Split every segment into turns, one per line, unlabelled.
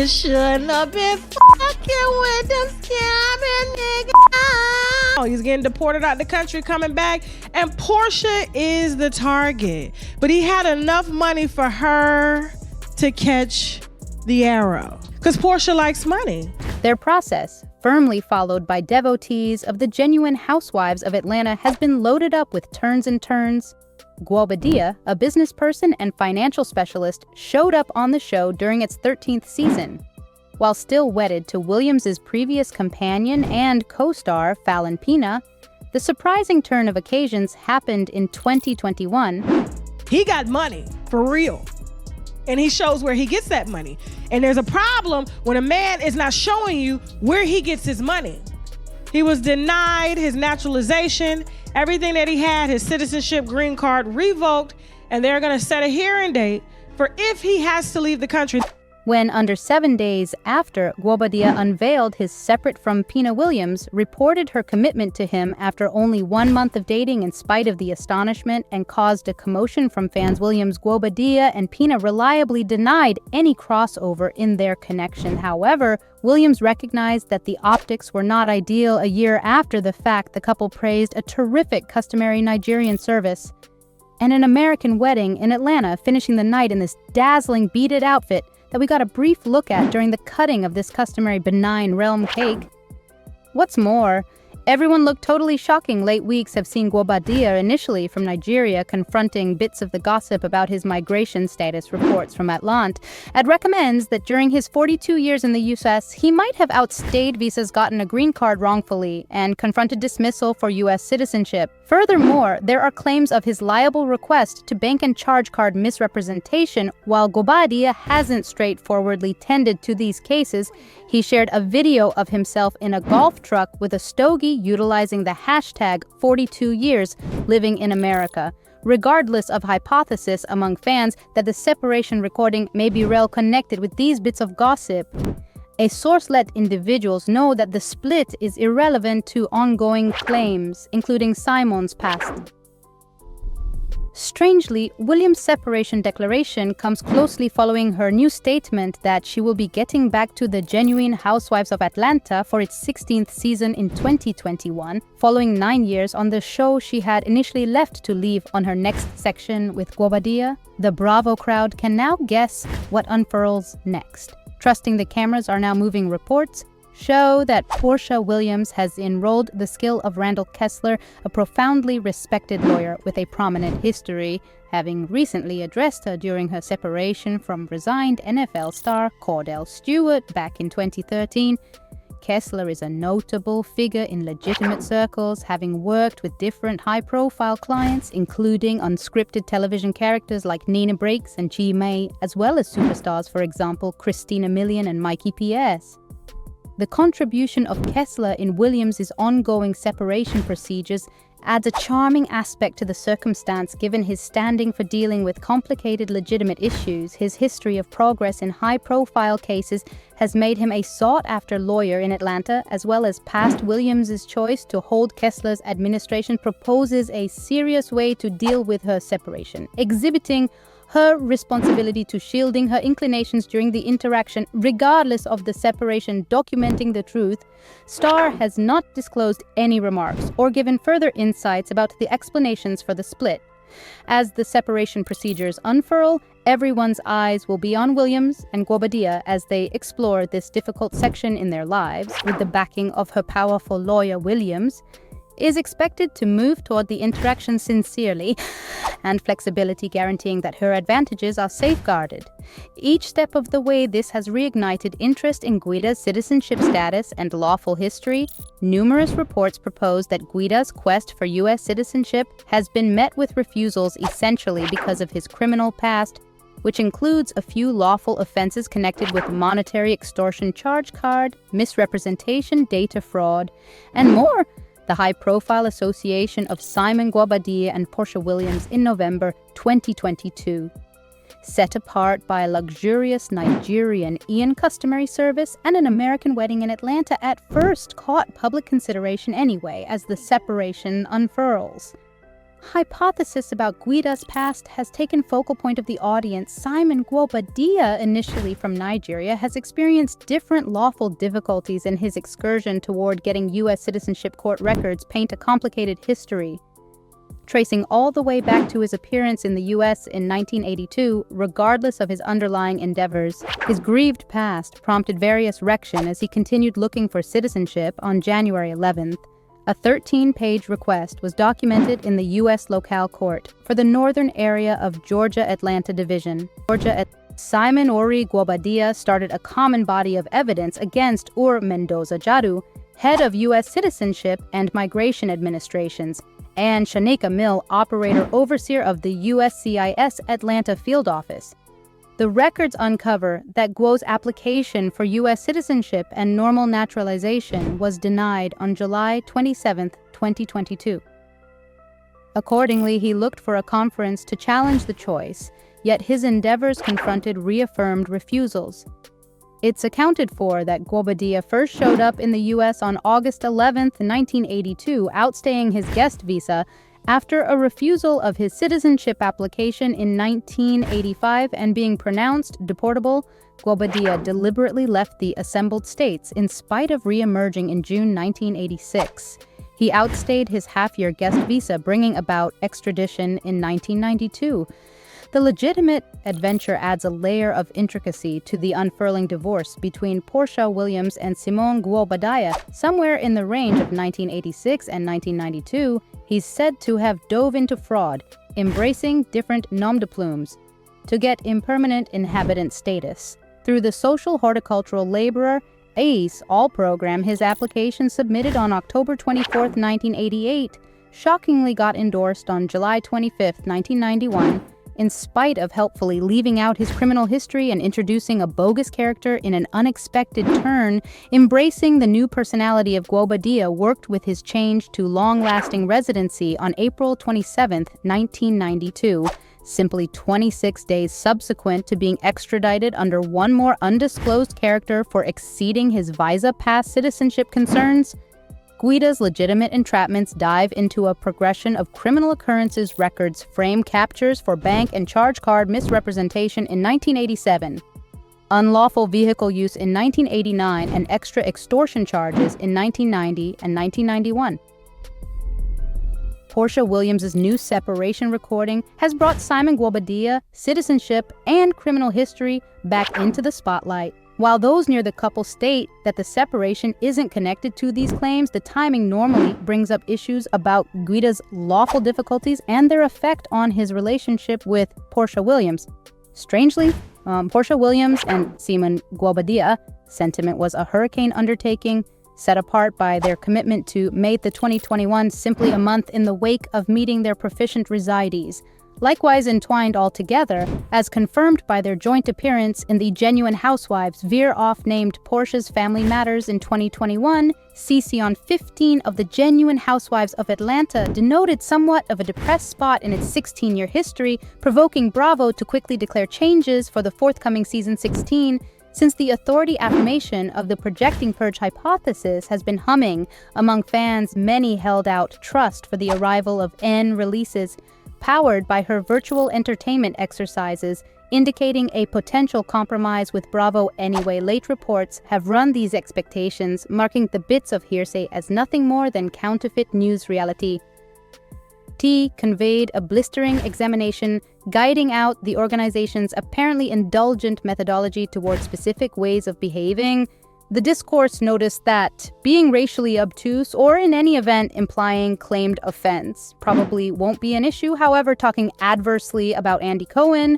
You shouldn't have been fucking with them scamming niggas. Oh, he's getting deported out the country, coming back, and Porsha is the target. But he had enough money for her to catch the arrow. Because Porsha likes money.
Their process, firmly followed by devotees of the genuine housewives of Atlanta, has been loaded up with turns and turns. Guobadia, a business person and financial specialist, showed up on the show during its 13th season. While still wedded to Williams' previous companion and co-star Fallon Pina, the surprising turn of occasions happened in 2021.
He got money, for real. And he shows where he gets that money. And there's a problem when a man is not showing you where he gets his money. He was denied his naturalization, everything that he had, his citizenship, green card, revoked, and they're gonna set a hearing date for if he has to leave the country.
When, under 7 days after Guobadia unveiled his separate from Pina Williams, reported her commitment to him after only 1 month of dating in spite of the astonishment, and caused a commotion from fans, Williams, Guobadia, and Pina reliably denied any crossover in their connection. However, Williams recognized that the optics were not ideal. A year after the fact, the couple praised a terrific customary Nigerian service and an American wedding in Atlanta, finishing the night in this dazzling beaded outfit that we got a brief look at during the cutting of this customary benign realm cake. What's more, everyone looked totally shocking. Late weeks have seen Guobadia, initially from Nigeria, confronting bits of the gossip about his migration status, reports from Atlanta. It recommends that during his 42 years in the US, he might have outstayed visas, gotten a green card wrongfully, and confronted dismissal for US citizenship. Furthermore, there are claims of his liable request to bank and charge card misrepresentation. While Guobadia hasn't straightforwardly tended to these cases, he shared a video of himself in a golf truck with a stogie utilizing the hashtag 42 years living in America, regardless of hypothesis among fans that the separation recording may be well connected with these bits of gossip. A source let individuals know that the split is irrelevant to ongoing claims, including Simon's past. Strangely, Williams' separation declaration comes closely following her new statement that she will be getting back to the genuine Housewives of Atlanta for its 16th season in 2021. Following 9 years on the show, she had initially left to leave on her next section with Guobadia. The Bravo crowd can now guess what unfurls next. Trusting the cameras are now moving reports show that Porsha Williams has enrolled the skill of Randall Kesler, a profoundly respected lawyer with a prominent history, having recently addressed her during her separation from resigned NFL star Cordell Stewart back in 2013. Kesler is a notable figure in legitimate circles, having worked with different high-profile clients, including unscripted television characters like Nina Breaks and Chi May, as well as superstars, for example, Christina Milian and Mikey P.S. The contribution of Kesler in Williams' ongoing separation procedures adds a charming aspect to the circumstance given his standing for dealing with complicated legitimate issues. His history of progress in high-profile cases has made him a sought-after lawyer in Atlanta, as well as past Williams' choice to hold Kesler's administration proposes a serious way to deal with her separation, exhibiting her responsibility to shielding her inclinations during the interaction, regardless of the separation. Documenting the truth, Starr has not disclosed any remarks or given further insights about the explanations for the split. As the separation procedures unfurl, everyone's eyes will be on Williams and Guobadia as they explore this difficult section in their lives. With the backing of her powerful lawyer, Williams is expected to move toward the interaction sincerely and flexibility, guaranteeing that her advantages are safeguarded. Each step of the way, this has reignited interest in Guida's citizenship status and lawful history. Numerous reports propose that Guida's quest for U.S. citizenship has been met with refusals, essentially because of his criminal past, which includes a few lawful offenses connected with monetary extortion, charge card, misrepresentation, data fraud, and more. The high-profile association of Simon Guobadia and Porsha Williams in November 2022. Set apart by a luxurious Nigerian customary service and an American wedding in Atlanta, at first caught public consideration anyway as the separation unfurls. hypothesis about Guida's past has taken focal point of the audience. Simon Guobadia, initially from Nigeria, has experienced different lawful difficulties in his excursion toward getting U.S. citizenship. Court records paint a complicated history, tracing all the way back to his appearance in the U.S. in 1982. Regardless of his underlying endeavors, his grieved past prompted various rection as he continued looking for citizenship. On January 11th, a 13-page request was documented in the U.S. locale court for the northern area of Georgia-Atlanta Division. Simon Ori Guobadia started a common body of evidence against Mendoza Jadu, head of U.S. Citizenship and Migration Administrations, and Shanika Mill, operator overseer of the USCIS Atlanta field office. The records uncover that Guo's application for U.S. citizenship and normal naturalization was denied on July 27, 2022. Accordingly, he looked for a conference to challenge the choice, yet his endeavors confronted reaffirmed refusals. It's accounted for that Guobadia first showed up in the U.S. on August 11, 1982, outstaying his guest visa after a refusal of his citizenship application in 1985 and being pronounced deportable. Guobadia deliberately left the assembled states in spite of re-emerging in June 1986. He outstayed his half-year guest visa, bringing about extradition in 1992. The legitimate adventure adds a layer of intricacy to the unfurling divorce between Porsha Williams and Simon Guobadia. Somewhere in the range of 1986 and 1992, he's said to have dove into fraud, embracing different nom de plumes to get impermanent inhabitant status. Through the social horticultural laborer ACE All program, his application submitted on October 24, 1988, shockingly got endorsed on July 25, 1991, in spite of helpfully leaving out his criminal history and introducing a bogus character in an unexpected turn. Embracing the new personality of Guobadia worked with his change to long-lasting residency on April 27, 1992, simply 26 days subsequent to being extradited under one more undisclosed character for exceeding his visa pass citizenship concerns. Guida's legitimate entrapments dive into a progression of criminal occurrences. Records frame captures for bank and charge card misrepresentation in 1987, unlawful vehicle use in 1989, and extra extortion charges in 1990 and 1991. Porsha Williams' new separation recording has brought Simon Guobadia, citizenship, and criminal history back into the spotlight. While those near the couple state that the separation isn't connected to these claims, the timing normally brings up issues about Guida's lawful difficulties and their effect on his relationship with Porsha Williams. Strangely, Porsha Williams and Simon Guobadia sentiment was a hurricane undertaking, set apart by their commitment to May 2021, simply a month in the wake of meeting their proficient residees. Likewise entwined altogether, as confirmed by their joint appearance in the Genuine Housewives veer-off named Porsha's Family Matters in 2021, CC on 15 of the Genuine Housewives of Atlanta denoted somewhat of a depressed spot in its 16-year history, provoking Bravo to quickly declare changes for the forthcoming season 16, since the authority affirmation of the projecting purge hypothesis has been humming among fans. Many held out trust for the arrival of N releases powered by her virtual entertainment exercises, indicating a potential compromise with Bravo. Anyway, late reports have run these expectations, marking the bits of hearsay as nothing more than counterfeit news reality. T conveyed a blistering examination guiding out the organization's apparently indulgent methodology toward specific ways of behaving. The discourse noticed that being racially obtuse, or in any event implying claimed offense, probably won't be an issue. However, talking adversely about Andy Cohen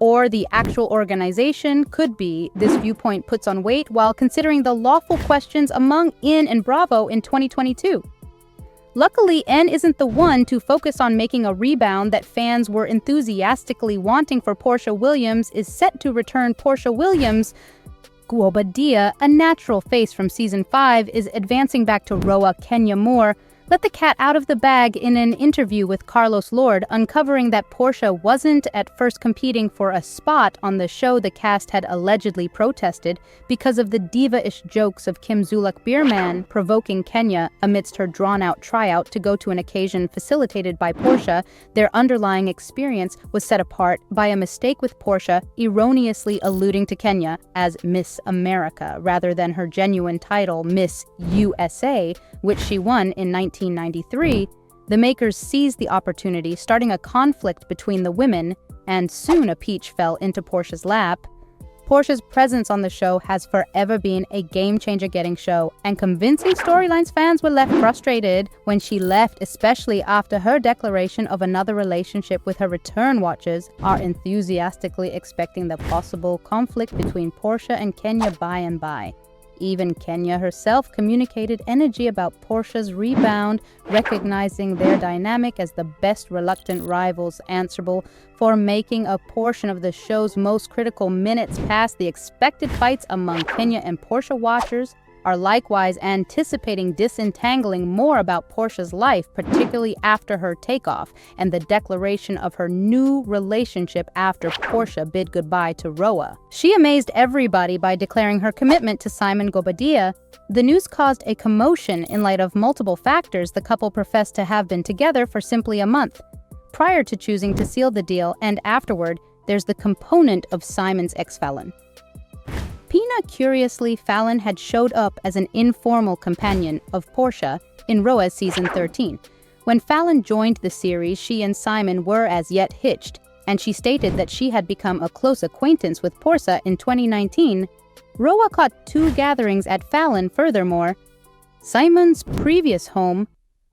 or the actual organization could be. This viewpoint puts on weight while considering the lawful questions among N and Bravo in 2022. Luckily, N isn't the one to focus on making a rebound that fans were enthusiastically wanting for. Porsha Williams is set to return. Porsha Williams Guobadia, a natural face from season 5, is advancing back to Roa Kenya Moore, let the cat out of the bag in an interview with Carlos Lord, uncovering that Porsha wasn't at first competing for a spot on the show the cast had allegedly protested because of the diva-ish jokes of Kim Zulak Bierman provoking Kenya amidst her drawn-out tryout to go to an occasion facilitated by Porsha. Their underlying experience was set apart by a mistake with Porsha erroneously alluding to Kenya as Miss America rather than her genuine title Miss USA, which she won in 1993. The makers seized the opportunity, starting a conflict between the women, and soon a peach fell into Porsha's lap. Porsha's presence on the show has forever been a game-changer-getting show, and convincing storylines fans were left frustrated when she left, especially after her declaration of another relationship with her return watchers are enthusiastically expecting the possible conflict between Porsha and Kenya by and by. Even Kenya herself communicated energy about Porsha's rebound, recognizing their dynamic as the best reluctant rivals answerable for making a portion of the show's most critical minutes past the expected fights among Kenya and Porsha watchers are likewise anticipating disentangling more about Porsha's life, particularly after her takeoff and the declaration of her new relationship after Porsha bid goodbye to Roa. She amazed everybody by declaring her commitment to Simon Guobadia. The news caused a commotion in light of multiple factors. The couple professed to have been together for simply a month prior to choosing to seal the deal, and afterward, there's the component of Simon's ex-Fallon Pina. Curiously, Fallon had showed up as an informal companion of Porsha in Roa's season 13. When Fallon joined the series, she and Simon were as yet hitched, and she stated that she had become a close acquaintance with Porsha in 2019. Roa caught 2 gatherings at Fallon. Furthermore, Simon's previous home,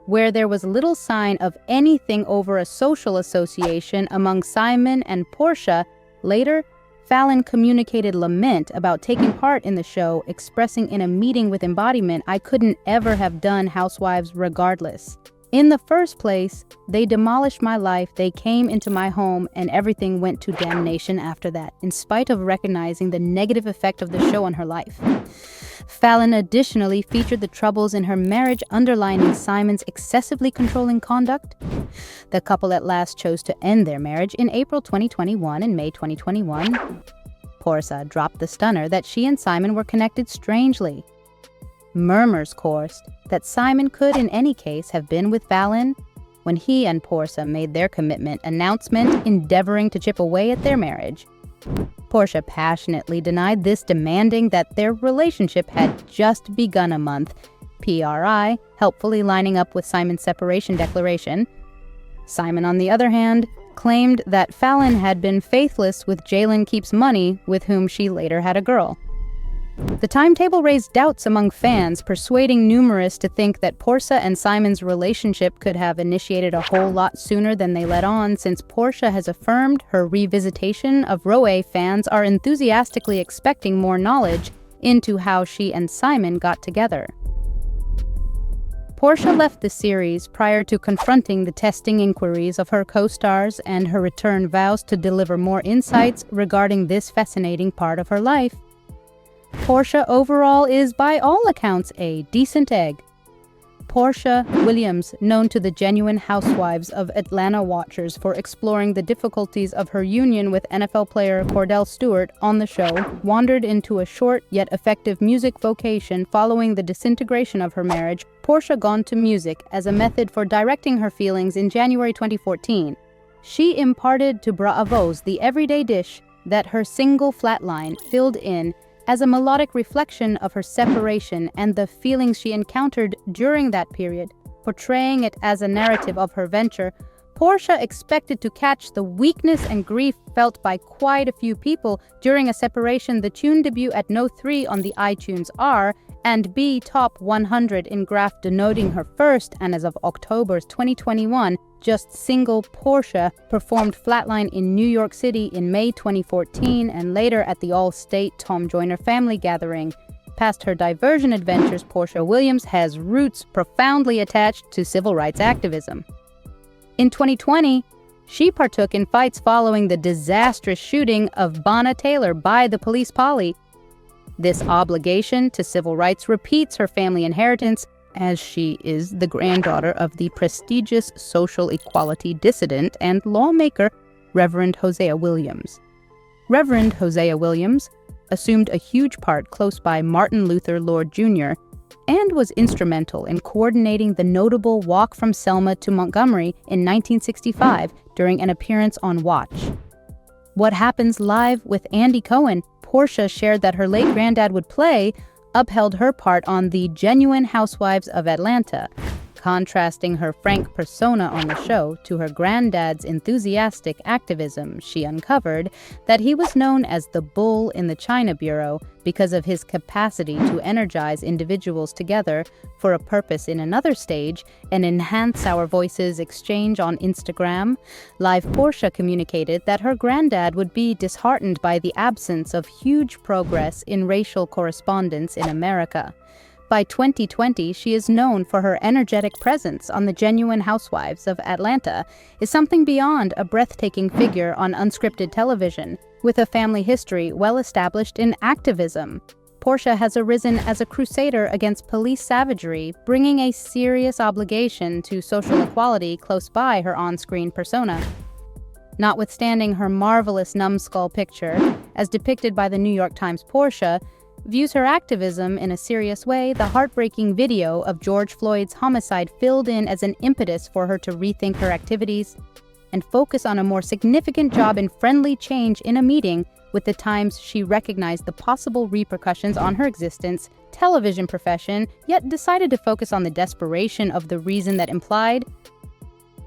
where there was little sign of anything over a social association among Simon and Porsha. Later, Fallon communicated lament about taking part in the show, expressing in a meeting with Embodiment, "I couldn't ever have done Housewives regardless. In the first place, they demolished my life, they came into my home, and everything went to damnation after that," in spite of recognizing the negative effect of the show on her life. Fallon additionally featured the troubles in her marriage underlining Simon's excessively controlling conduct. The couple at last chose to end their marriage in April 2021 and May 2021. Porsha dropped the stunner that she and Simon were connected strangely. Murmurs coursed that Simon could in any case have been with Fallon when he and Porsha made their commitment announcement, endeavoring to chip away at their marriage. Porsha passionately denied this, demanding that their relationship had just begun a month, PRI helpfully lining up with Simon's separation declaration. Simon, on the other hand, claimed that Fallon had been faithless with Jalen Keeps Money, with whom she later had a girl. The timetable raised doubts among fans, persuading numerous to think that Porsha and Simon's relationship could have initiated a whole lot sooner than they let on. Since Porsha has affirmed her revisitation of Roe, fans are enthusiastically expecting more knowledge into how she and Simon got together. Porsha left the series prior to confronting the testing inquiries of her co-stars, and her return vows to deliver more insights regarding this fascinating part of her life. Porsha overall is by all accounts a decent egg. Porsha Williams, known to the genuine Housewives of Atlanta watchers for exploring the difficulties of her union with NFL player Kordell Stewart on the show, wandered into a short yet effective music vocation following the disintegration of her marriage. Porsha gone to music as a method for directing her feelings in January 2014. She imparted to Bravos the everyday dish that her single Flatline filled in as a melodic reflection of her separation and the feelings she encountered during that period. Portraying it as a narrative of her venture, Porsha expected to catch the weakness and grief felt by quite a few people during a separation. The tune debuted at No. 3 on the iTunes R and B Top 100 in graph, denoting her first, and as of October 2021, just single. Porsha performed Flatline in New York City in May 2014 and later at the All-State Tom Joyner Family Gathering. Past her diversion adventures, Porsha Williams has roots profoundly attached to civil rights activism. In 2020, she partook in fights following the disastrous shooting of Breonna Taylor by the police poly. This obligation to civil rights repeats her family inheritance, as she is the granddaughter of the prestigious social equality dissident and lawmaker Reverend Hosea Williams. Reverend Hosea Williams assumed a huge part close by Martin Luther Lord Jr. and was instrumental in coordinating the notable walk from Selma to Montgomery in 1965 during an appearance on Watch. What Happens Live with Andy Cohen, Porsha shared that her late granddad would play, upheld her part on the Genuine Housewives of Atlanta, contrasting her frank persona on the show to her granddad's enthusiastic activism. She uncovered that he was known as the bull in the China Bureau because of his capacity to energize individuals together for a purpose in another stage and enhance our voices exchange on Instagram. Live Porsha communicated that her granddad would be disheartened by the absence of huge progress in racial correspondence in America. By 2020, she is known for her energetic presence on the Genuine Housewives of Atlanta, is something beyond a breathtaking figure on unscripted television, with a family history well established in activism. Porsha has arisen as a crusader against police savagery, bringing a serious obligation to social equality close by her on-screen persona. Notwithstanding her marvelous numbskull picture, as depicted by the New York Times, Porsha views her activism in a serious way. The heartbreaking video of George Floyd's homicide filled in as an impetus for her to rethink her activities and focus on a more significant job in friendly change in a meeting with the Times. She recognized the possible repercussions on her existence, television profession, yet decided to focus on the desperation of the reason that implied,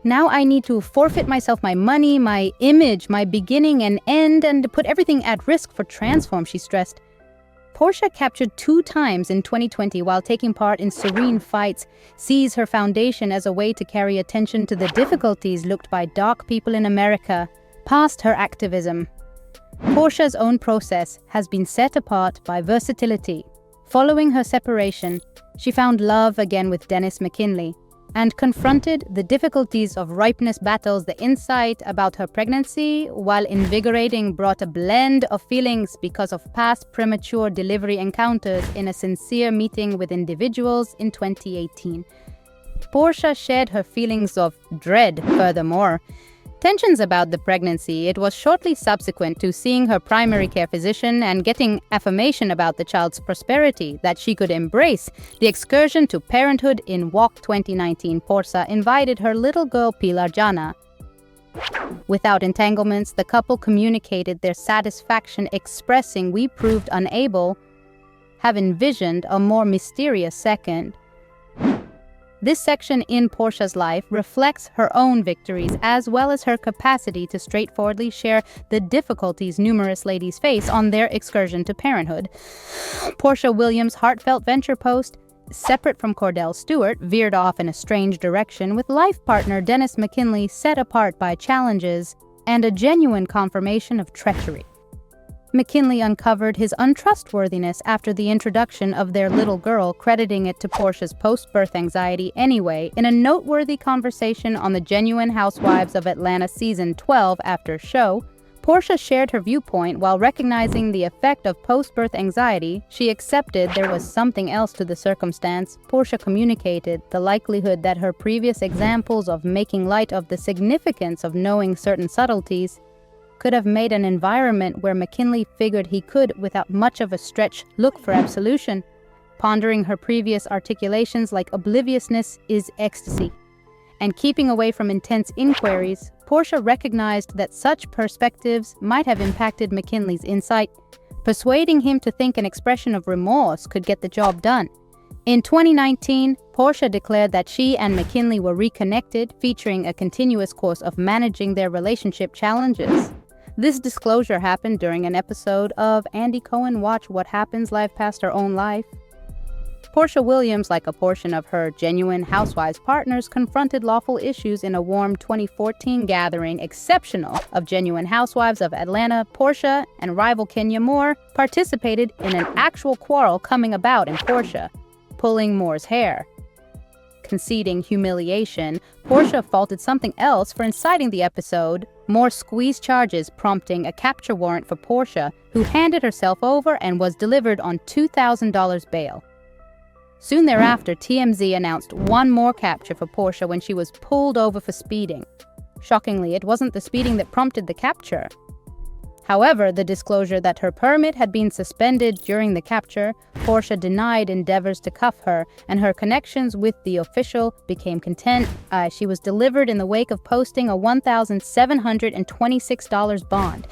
"Now I need to forfeit myself, my money, my image, my beginning and end, and put everything at risk for transform," she stressed. Porsha, captured 2 times in 2020 while taking part in serene fights, sees her foundation as a way to carry attention to the difficulties looked by dark people in America. Past her activism, Porsha's own process has been set apart by versatility. Following her separation, she found love again with Dennis McKinley and confronted the difficulties of ripeness battles. The insight about her pregnancy, while invigorating, brought a blend of feelings because of past premature delivery encounters in a sincere meeting with individuals in 2018. Porsha shared her feelings of dread furthermore. Tensions about the pregnancy. It was shortly subsequent to seeing her primary care physician and getting affirmation about the child's prosperity that she could embrace the excursion to parenthood in Walk 2019. Porsha invited her little girl Pilar Jana. Without entanglements, the couple communicated their satisfaction, expressing, "We proved unable, have envisioned a more mysterious second." This section in Porsha's life reflects her own victories as well as her capacity to straightforwardly share the difficulties numerous ladies face on their excursion to parenthood. Porsha Williams' heartfelt venture post, separate from Cordell Stewart, veered off in a strange direction, with life partner Dennis McKinley set apart by challenges and a genuine confirmation of treachery. McKinley uncovered his untrustworthiness after the introduction of their little girl, crediting it to Porsha's post-birth anxiety anyway. In a noteworthy conversation on the Genuine Housewives of Atlanta Season 12 after show, Porsha shared her viewpoint. While recognizing the effect of post-birth anxiety, she accepted there was something else to the circumstance. Porsha communicated the likelihood that her previous examples of making light of the significance of knowing certain subtleties could have made an environment where McKinley figured he could, without much of a stretch, look for absolution. Pondering her previous articulations like obliviousness is ecstasy, and keeping away from intense inquiries, Porsha recognized that such perspectives might have impacted McKinley's insight, persuading him to think an expression of remorse could get the job done. In 2019, Porsha declared that she and McKinley were reconnected, featuring a continuous course of managing their relationship challenges. This disclosure happened during an episode of Andy Cohen Watch What Happens Live past her own life. Porsha Williams, like a portion of her Genuine Housewives partners, confronted lawful issues in a warm 2014 gathering exceptional of Genuine Housewives of Atlanta. Porsha and rival Kenya Moore participated in an actual quarrel coming about in Porsha pulling Moore's hair. Conceding humiliation, Porsha faulted something else for inciting the episode. Moore squeezed charges, prompting a capture warrant for Porsha, who handed herself over and was delivered on $2,000 bail. Soon thereafter, TMZ announced one more capture for Porsha when she was pulled over for speeding. Shockingly, it wasn't the speeding that prompted the capture. However, the disclosure that her permit had been suspended during the capture, Porsha denied endeavors to cuff her, and her connections with the official became content. She was delivered in the wake of posting a $1,726 bond.